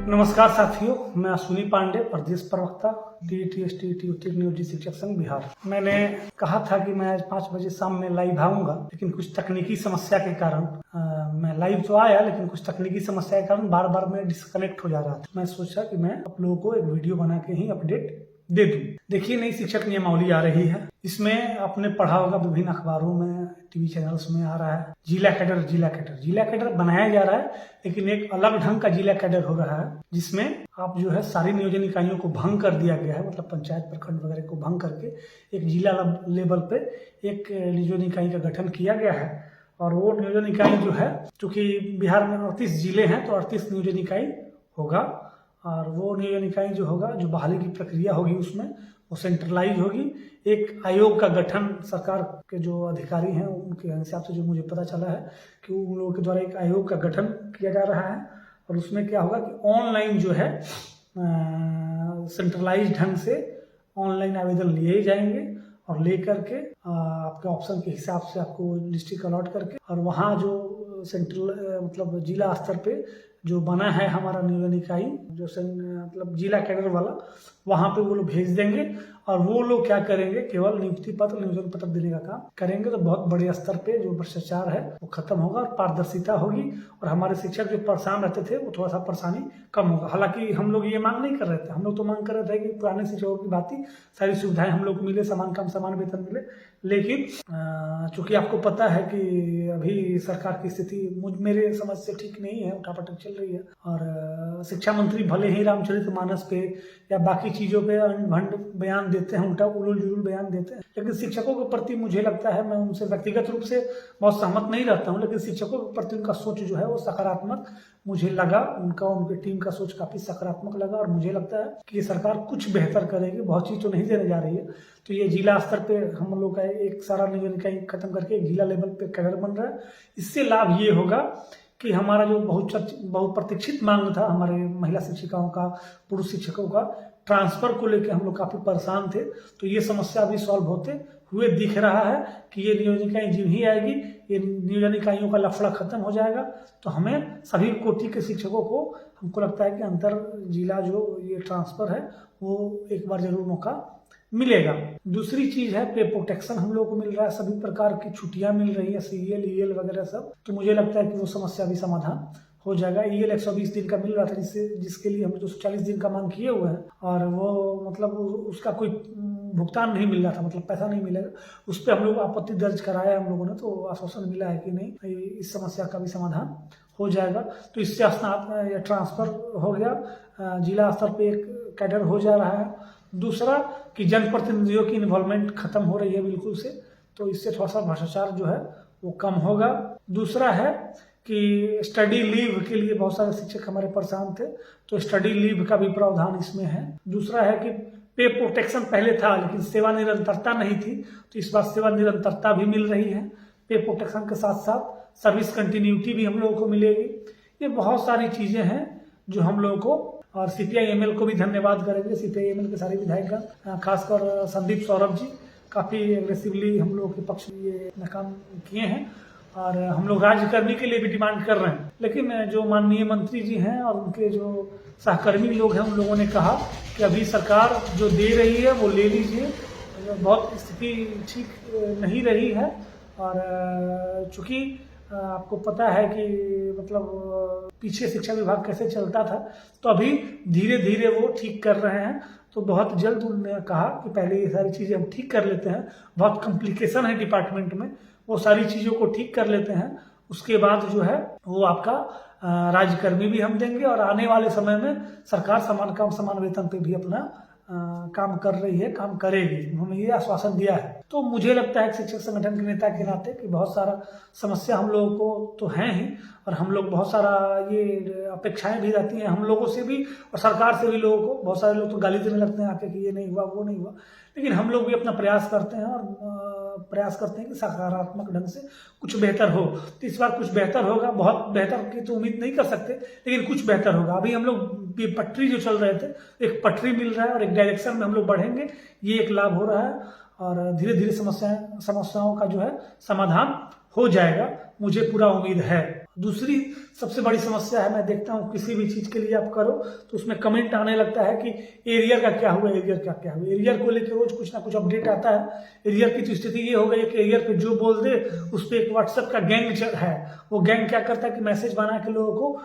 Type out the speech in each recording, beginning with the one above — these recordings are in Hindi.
नमस्कार साथियों, मैं अश्विनी पांडे, प्रदेश प्रवक्ता टीईटी एसटीईटी उत्तर नियोजित शिक्षक संघ बिहार। मैंने कहा था कि मैं आज 5 बजे शाम में लाइव आऊंगा, लेकिन कुछ तकनीकी समस्या के कारण मैं लाइव तो आया, लेकिन कुछ तकनीकी समस्या के कारण बार बार मैं डिस्कनेक्ट हो जा रहा था। मैं सोचा कि मैं आप लोगों को एक वीडियो बना के ही अपडेट दे दूं। देखिए, नई शिक्षक नियमावली आ रही है। इसमें आपने पढ़ा होगा, विभिन्न अखबारों में, टीवी चैनल्स में आ रहा है, जिला कैडर बनाया जा रहा है, लेकिन एक अलग ढंग का जिला कैडर हो रहा है, जिसमें आप जो है सारी नियोजन इकाइयों को भंग कर दिया गया है। मतलब पंचायत, प्रखंड वगैरह को भंग करके एक जिला लेवल पे एक नियोजन इकाई का गठन किया गया है। और वो नियोजन इकाई जो है, चूंकि बिहार में 38 जिले हैं, तो 38 नियोजन इकाई होगा। और वो नियोजन इकाई जो होगा, जो बहाली की प्रक्रिया होगी, उसमें वो सेंट्रलाइज होगी। एक आयोग का गठन सरकार के जो अधिकारी हैं उनके हिसाब से जो मुझे पता चला है कि उन लोगों के द्वारा एक आयोग का गठन किया जा रहा है। और उसमें क्या होगा कि ऑनलाइन जो है सेंट्रलाइज ढंग से ऑनलाइन आवेदन लिए जाएंगे और लेकर के आपके ऑप्शन के हिसाब से आपको डिस्ट्रिक्ट अलॉट करके, और वहाँ जो सेंट्रल मतलब जिला स्तर पे जो बना है हमारा नियोजन इकाई, जो मतलब जिला कैडर वाला, वहाँ पे वो लोग भेज देंगे। और वो लोग क्या करेंगे, केवल नियुक्ति पत्र, नियोजन पत्र देने का काम करेंगे। तो बहुत बड़े स्तर पे जो भ्रष्टाचार है वो खत्म होगा और पारदर्शिता होगी, और हमारे शिक्षक जो परेशान रहते थे वो थोड़ा सा परेशानी कम होगा। हालांकि हम लोग ये मांग नहीं कर रहे थे, हम लोग तो मांग कर रहे थे कि पुराने शिक्षकों की भांति सारी सुविधाएं हम लोग को मिले, समान काम समान वेतन मिले। लेकिन चूंकि आपको पता है कि अभी सरकार की स्थिति मेरे समझ से ठीक नहीं है, उठापटक चल रही है। और शिक्षा मंत्री भले ही रामचरितमानस पे या बाकी चीजों पे भंड बयान देते हैं, उल्टा उलूल जुलूल बयान देते हैं, लेकिन शिक्षकों के प्रति मुझे लगता है, मैं उनसे व्यक्तिगत रूप से बहुत सहमत नहीं रहता हूँ, लेकिन शिक्षकों के प्रति उनका सोच जो है वो सकारात्मक मुझे लगा। उनकी टीम का सोच काफी सकारात्मक लगा, और मुझे लगता है कि ये सरकार कुछ बेहतर करेगी। बहुत चीज तो नहीं देने जा रही है। तो ये जिला स्तर पे हम लोग का एक सारा नियोजन इकाई खत्म करके एक जिला लेवल पे कैडर बन रहा है। इससे लाभ ये होगा कि हमारा जो बहुत प्रतीक्षित मांग था हमारे महिला शिक्षिकाओं का, पुरुष शिक्षकों का, ट्रांसफर को लेकर हम लोग काफी परेशान थे। तो ये समस्या अभी सॉल्व होते हुए दिख रहा है कि ये नियोजन इकाई जिन ही आएगी, ये नियोजन इकाइयों का लफड़ा खत्म हो जाएगा। तो हमें सभी कोटि के शिक्षकों को, हमको लगता है कि अंतर जिला जो ये ट्रांसफर है वो एक बार जरूर मौका मिलेगा। दूसरी चीज है, पे प्रोटेक्शन हम लोग को मिल रहा है, सभी प्रकार की छुट्टियां मिल रही है, सीएल ईएल वगैरह सब। तो मुझे लगता है कि वो समस्या भी समाधान हो जाएगा। ईएल 120 दिन का मिल रहा था, जिसके लिए हम 240 दिन का मांग किए हुए हैं, और वो मतलब उसका कोई भुगतान नहीं मिल रहा था, मतलब पैसा नहीं मिलेगा। उस पर हम लोग आपत्ति दर्ज कराया हम लोगों ने, तो आश्वासन मिला है कि नहीं, इस समस्या का भी समाधान हो जाएगा। तो इससे ट्रांसफर हो गया, जिला स्तर पे एक कैडर हो जा रहा है। दूसरा कि जनप्रतिनिधियों की इन्वॉल्वमेंट खत्म हो रही है बिल्कुल से, तो इससे थोड़ा सा भ्रष्टाचार जो है वो कम होगा। दूसरा है कि स्टडी लीव के लिए बहुत सारे शिक्षक हमारे परेशान थे, तो स्टडी लीव का भी प्रावधान इसमें है। दूसरा है कि पे प्रोटेक्शन पहले था, लेकिन सेवा निरंतरता नहीं थी, तो इस बार सेवा निरंतरता भी मिल रही है। पे प्रोटेक्शन के साथ साथ सर्विस कंटिन्यूटी भी हम लोगों को मिलेगी। ये बहुत सारी चीजें हैं जो हम लोगों को, और सीपीआई-एमएल को भी धन्यवाद करेंगे, सीपीआई-एमएल के सारे विधायकगण, खासकर संदीप सौरभ जी काफी एग्रेसिवली हम लोगों के पक्ष में ये काम किए हैं, और हम लोग राज्य करने के लिए भी डिमांड कर रहे हैं। लेकिन जो माननीय मंत्री जी हैं और उनके जो सहकर्मी लोग हैं, उन लोगों ने कहा कि अभी सरकार जो दे रही है वो ले लीजिए, बहुत स्थिति ठीक नहीं रही है। और चूंकि आपको पता है कि मतलब पीछे शिक्षा विभाग कैसे चलता था, तो अभी धीरे धीरे वो ठीक कर रहे हैं। तो बहुत जल्द उन्होंने कहा कि पहले ये सारी चीजें हम ठीक कर लेते हैं, बहुत कॉम्प्लिकेशन है डिपार्टमेंट में, वो सारी चीजों को ठीक कर लेते हैं, उसके बाद जो है वो आपका राज्यकर्मी भी हम देंगे, और आने वाले समय में सरकार समान काम समान वेतन पे भी अपना काम कर रही है, काम करेगी। उन्होंने ये आश्वासन दिया है। तो मुझे लगता है शिक्षक संगठन के नेता के नाते कि बहुत सारा समस्या हम लोगों को तो है ही, और हम लोग बहुत सारा ये अपेक्षाएं भी रहती हैं हम लोगों से भी और सरकार से भी। लोगों को बहुत सारे लोग तो गाली देने लगते हैं आके कि ये नहीं हुआ, वो नहीं हुआ, लेकिन हम लोग भी अपना प्रयास करते हैं, और प्रयास करते हैं कि सकारात्मक ढंग से कुछ बेहतर हो। तो इस बार कुछ बेहतर होगा, बहुत बेहतर की तो उम्मीद नहीं कर सकते, लेकिन कुछ बेहतर होगा। अभी हम लोग ये पटरी जो चल रहे थे, एक पटरी मिल रहा है और एक डायरेक्शन में हम लोग बढ़ेंगे, ये एक लाभ हो रहा है, और धीरे धीरे समस्याओं का जो है समाधान हो जाएगा, मुझे पूरा उम्मीद है। दूसरी सबसे बड़ी समस्या है, मैं देखता हूँ किसी भी चीज़ के लिए आप करो तो उसमें कमेंट आने लगता है कि एरियर का क्या हुआ, एरियर का क्या हुआ। एरियर को लेकर रोज कुछ ना कुछ अपडेट आता है। एरियर की तो स्थिति ये हो गई है कि एरियर पे जो बोल दे उस पर एक व्हाट्सएप का गैंग है। वो गैंग क्या करता है कि मैसेज बना के लोगों को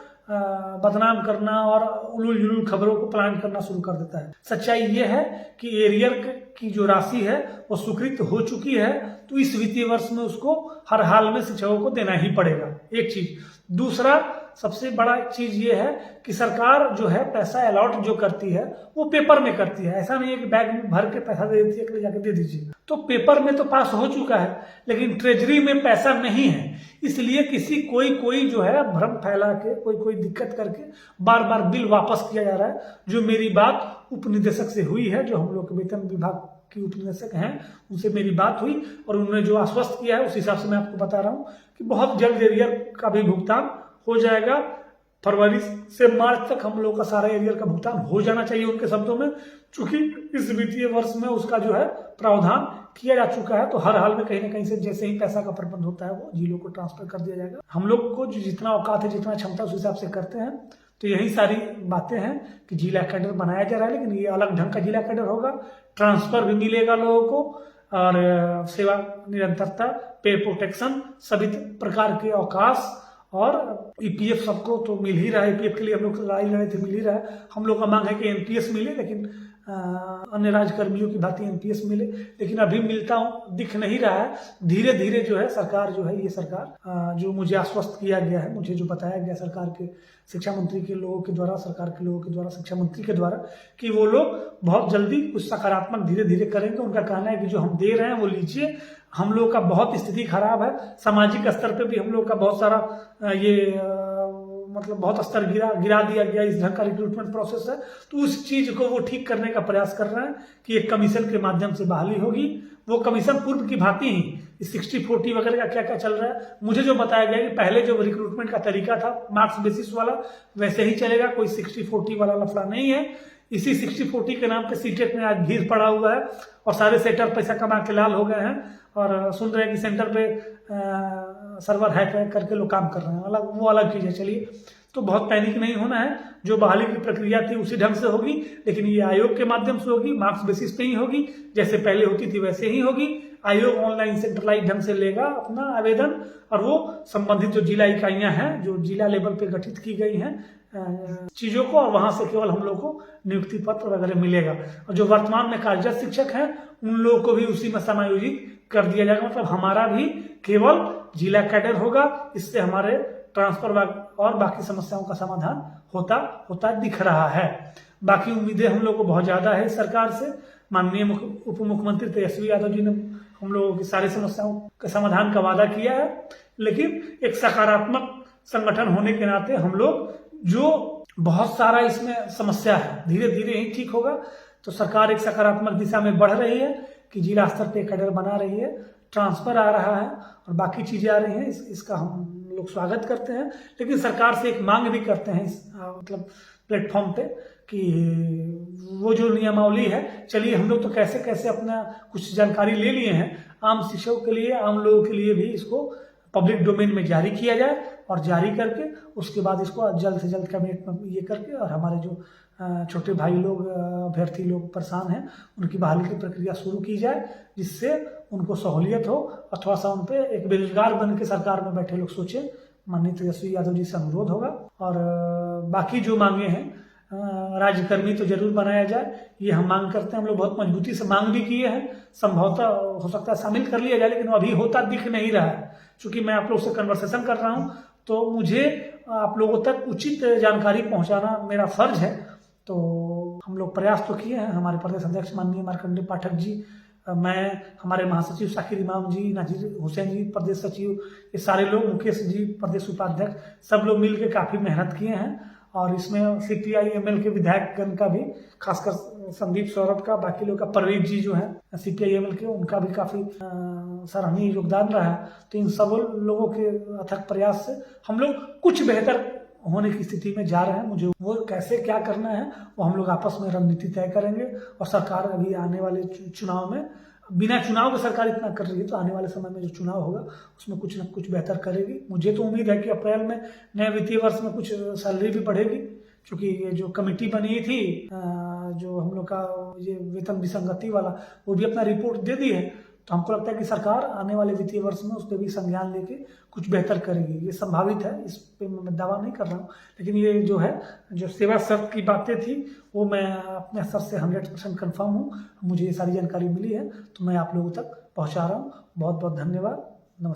बदनाम करना और उलूल जुलूल खबरों को प्लान करना शुरू कर देता है। सच्चाई ये है कि एरियर की जो राशि है वो स्वीकृत हो चुकी है, तो इस वित्तीय वर्ष में उसको हर हाल में शिक्षकों को देना ही पड़ेगा, एक चीज। दूसरा सबसे बड़ा चीज ये है कि सरकार जो है पैसा अलॉट जो करती है वो पेपर में करती है। ऐसा नहीं है कि बैग में भर के पैसा दे देती है कि जाके दे दीजिए। तो पेपर में तो पास हो चुका है, लेकिन ट्रेजरी में पैसा नहीं है, इसलिए कोई जो है भ्रम फैला के कोई दिक्कत करके बार बार बिल वापस किया जा रहा है। जो मेरी बात उप निदेशक से हुई है, जो हम लोग के वेतन विभाग की उप निदेशक हैं, उनसे मेरी बात हुई और उन्होंने जो आश्वस्त किया है उस हिसाब से मैं आपको बता रहा हूँ कि बहुत जल्द एरियर का भी भुगतान हो जाएगा। फरवरी से मार्च तक हम लोग का सारा एरियर का भुगतान हो जाना चाहिए उनके शब्दों में, चूंकि इस वित्तीय वर्ष में उसका जो है प्रावधान किया जा चुका है। तो हर हाल में कहीं ना कहीं से जैसे ही पैसा का प्रबंध होता है वो जिलों को ट्रांसफर कर दिया जाएगा। हम लोग को जितना औकात है, जितना क्षमता उस हिसाब से करते हैं। तो यही सारी बातें हैं कि जिला कैडर बनाया जा रहा है, लेकिन ये अलग ढंग का जिला कैडर होगा। ट्रांसफर भी मिलेगा लोगों को और सेवा निरंतरता, पे प्रोटेक्शन, सभी प्रकार के अवकाश और ईपीएफ सबको तो मिल ही रहा है। ईपीएफ के लिए हम लोग लड़ाई लड़े थे, मिल ही रहा है। हम लोग का मांग है कि एनपीएस मिले, लेकिन अन्य राज्यकर्मियों की भांति एनपीएस मिले, लेकिन अभी मिलता दिख नहीं रहा है। धीरे धीरे जो है सरकार जो है, ये सरकार जो मुझे आश्वस्त किया गया है, मुझे जो बताया गया सरकार के शिक्षा मंत्री के लोगों के द्वारा, सरकार के लोगों के द्वारा, शिक्षा मंत्री के द्वारा, कि वो लोग बहुत जल्दी कुछ सकारात्मक धीरे धीरे करेंगे। उनका कहना है कि जो हम दे रहे हैं वो लीजिए। हम लोग का बहुत स्थिति खराब है, सामाजिक स्तर पे भी हम लोग का बहुत सारा मतलब बहुत स्तर गिरा दिया गया। इस ढंग का रिक्रूटमेंट प्रोसेस है, तो उस चीज को वो ठीक करने का प्रयास कर रहे हैं कि एक कमीशन के माध्यम से बहाली होगी। वो कमीशन पूर्व की भांति ही 60-40 वगैरह का क्या क्या चल रहा है, मुझे जो बताया गया कि पहले जो रिक्रूटमेंट का तरीका था मार्क्स बेसिस वाला, वैसे ही चलेगा। कोई 60-40 वाला लफड़ा नहीं है। इसी 60-40 के नाम पे सीटेट में आज भीड़ पड़ा हुआ है और सारे सेटर पैसा कमा के लाल हो गए हैं और सुन रहे हैं कि सेंटर पे सर्वर हैक करके लोग काम कर रहे हैं। वो अलग चीज़ है। चलिए, तो बहुत पैनिक नहीं होना है। जो बहाली की प्रक्रिया थी उसी ढंग से होगी, लेकिन ये आयोग के माध्यम से होगी, मार्क्स बेसिस पे ही होगी। जैसे पहले होती थी वैसे ही होगी। आयोग ऑनलाइन सेंट्रलाइज ढंग से लेगा अपना आवेदन और वो संबंधित जो जिला इकाइयां हैं, जो जिला लेवल पे गठित की गई हैं चीजों को, और वहां से केवल हम लोग को नियुक्ति पत्र वगैरह मिलेगा। और जो वर्तमान में कार्यरत शिक्षक हैं उन लोगों को भी उसी में समायोजित कर दिया जाएगा। मतलब हमारा भी केवल जिला कैडर होगा। इससे हमारे ट्रांसफर और बाकी समस्याओं का समाधान होता दिख रहा है। बाकी उम्मीदें हम लोग को बहुत ज्यादा है सरकार से। माननीय उप मुख्यमंत्री तेजस्वी यादव जी ने हम लोगों की सारी समस्याओं के समाधान का वादा किया है, लेकिन एक सकारात्मक संगठन होने के नाते हम लोग, जो बहुत सारा इसमें समस्या है, धीरे धीरे ही ठीक होगा। तो सरकार एक सकारात्मक दिशा में बढ़ रही है कि जिला स्तर पे कैडर बना रही है, ट्रांसफर आ रहा है और बाकी चीजें आ रही हैं। इसका हम लोग स्वागत करते हैं, लेकिन सरकार से एक मांग भी करते हैं इस मतलब प्लेटफॉर्म पे कि वो जो नियमावली है, चलिए हम लोग तो कैसे कैसे अपना कुछ जानकारी ले लिए हैं, आम शिक्षकों के लिए, आम लोगों के लिए भी इसको पब्लिक डोमेन में जारी किया जाए और जारी करके उसके बाद इसको जल्द से जल्द कैबिनेट में ये करके और हमारे जो छोटे भाई लोग, अभ्यर्थी लोग परेशान हैं, उनकी बहाली की प्रक्रिया शुरू की जाए, जिससे उनको सहूलियत हो और थोड़ा सा उन पर एक बेरोजगार बन के सरकार में बैठे लोग सोचें। माननीय तेजस्वी यादव जी से अनुरोध होगा। और बाकी जो मांगे हैं, राज्यकर्मी तो जरूर बनाया जाए, ये हम मांग करते हैं। हम लोग बहुत मजबूती से मांग भी किए हैं, संभवतः हो सकता है शामिल कर लिया जाए, लेकिन अभी होता दिख नहीं रहा है। चूंकि मैं आप लोग से कन्वर्सेशन कर रहा हूँ तो मुझे आप लोगों तक उचित जानकारी पहुंचाना मेरा फर्ज है। तो हम लोग प्रयास तो किए हैं। हमारे प्रदेश अध्यक्ष माननीय मार्कंडेय पाठक जी, मैं, हमारे महासचिव शाकिर इमाम जी, नाजिर हुसैन जी प्रदेश सचिव, ये सारे लोग, मुकेश जी प्रदेश उपाध्यक्ष, सब लोग मिलकर काफी मेहनत किए हैं। और इसमें CPI-ML के विधायकगण का भी, खासकर संदीप सौरभ का, बाकी लोग का, परवीन जी जो है CPI-ML के, उनका भी काफी सराहनीय योगदान रहा है। तो इन सब लोगों के अथक प्रयास से हम लोग कुछ बेहतर होने की स्थिति में जा रहे हैं। मुझे वो कैसे क्या करना है वो हम लोग आपस में रणनीति तय करेंगे और सरकार अभी आने वाले चुनाव में बिना चुनाव के सरकार इतना कर रही है, तो आने वाले समय में जो चुनाव होगा उसमें कुछ ना कुछ बेहतर करेगी। मुझे तो उम्मीद है कि अप्रैल में नए वित्तीय वर्ष में कुछ सैलरी भी बढ़ेगी, क्योंकि ये जो कमेटी बनी थी जो हम लोग का ये वेतन विसंगति वाला, वो भी अपना रिपोर्ट दे दी है। तो हमको लगता है कि सरकार आने वाले वित्तीय वर्ष में उस पर भी संज्ञान लेके कुछ बेहतर करेगी, ये संभावित है। इस पे मैं दावा नहीं कर रहा हूँ, लेकिन ये जो है, जो सेवा शर्त की बातें थी, वो मैं अपने स्तर से 100% कन्फर्म हूँ। मुझे ये सारी जानकारी मिली है, तो मैं आप लोगों तक पहुँचा रहा हूँ। बहुत बहुत धन्यवाद। नमस्कार।